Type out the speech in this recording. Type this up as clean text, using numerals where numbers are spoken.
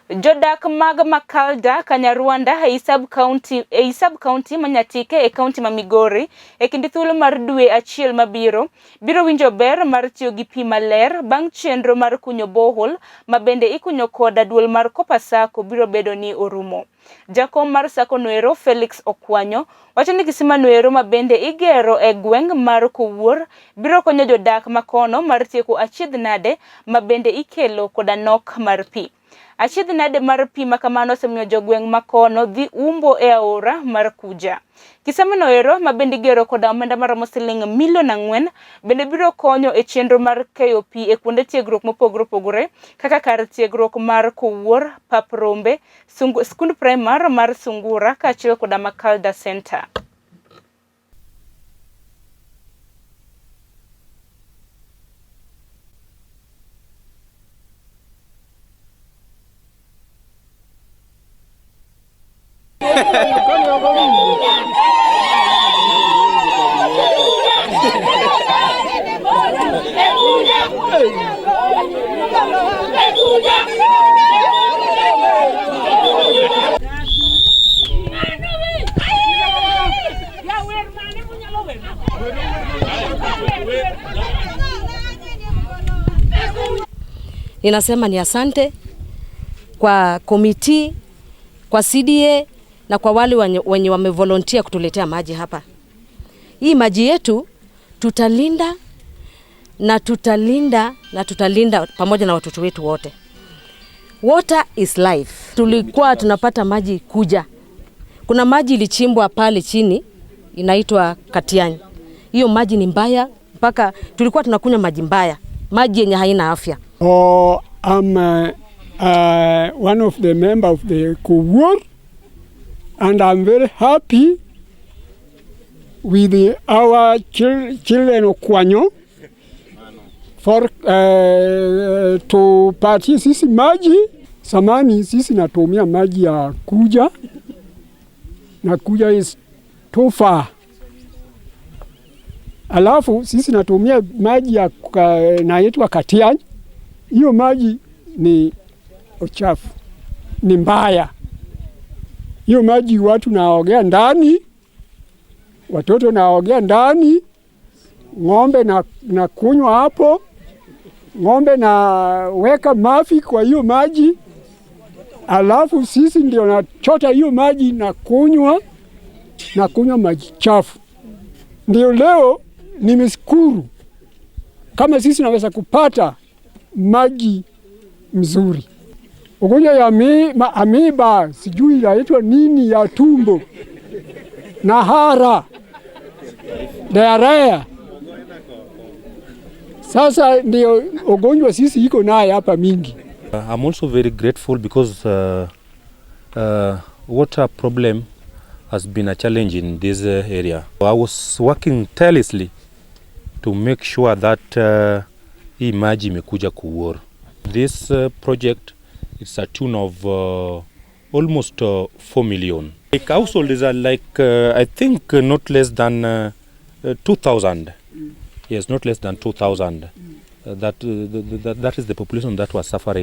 Jodak mag Macalder Kanyarwanda subcounty ma Nyatike e county ma Migori e kinde thuolo mar dwe achiel mabiro biro winjo ber mar tiyo gi pi maler bang' chenro mar kunyo borehole ma bende ikunyo koda duol mar Copper Sacco biro bedo ni orumo. Jakom mar Sacco noero Felix Okwanyo wacho ni kisima noero ma bende igero e gweng' mar Kowuor biro konyo jodak makono mar tieko achiedh nade ma bende ikelo koda nok mar pi. Achiedh nade mar pi makamano osemiyo jogweng' makono dhi umbo e aora mar Kuja. Kisima noero ma bende igero koda omenda maromo siling milion 4 bende biro konyo e chenro mar keyo pi e kuonde tiegruok mopogore opogore kaka kar tiegruok mar Kowuor, pap rombe, skund primar mar Sungura kaachiel koda Macalder Center. Ninasema ni asante kwa komiti, kwa CDA na kwa wale wenye wamevolunteer kutuletea maji hapa. Hii maji yetu tutalinda pamoja na watoto wetu wote. Water is life. Tulikuwa tunapata maji Kuja. Kuna maji ilichimbwa pale chini inaitwa Katiani. Hiyo maji ni mbaya mpaka tulikuwa tunakunywa maji mbaya. Maji yenye haina afya. I'm one of the members of the Kowuor, and I'm very happy with our children of Kunyo for to pati sisi maji. Samani sisi natumia maji ya Kuja na Kuja is too far. Alafu sisi natumia maji ya naitwa Katiani. Hiyo maji ni uchafu, ni mbaya. Hiyo maji watu naogea ndani, watoto naogea ndani, ng'ombe na kunywa hapo, ng'ombe na weka mafi kwa hiyo maji. Alafu sisi ndio nachota hiyo maji na kunywa maji chafu. Ndio leo nimeshukuru kama sisi naweza kupata maji mzuri. Ugonjwa ya amiba sijui inaitwa nini ya tumbo na hara diarrhea. Sasa ndio ugonjwa sisi iko naye hapa mingi. I'm also very grateful because water problem has been a challenge in this area. I was working tirelessly to make sure that hii maji imekuja Kowuor. This project is a tune of almost 4 million. Like households are like I think not less than 2,000. Yes, not less than 2,000. That is the population that was suffering.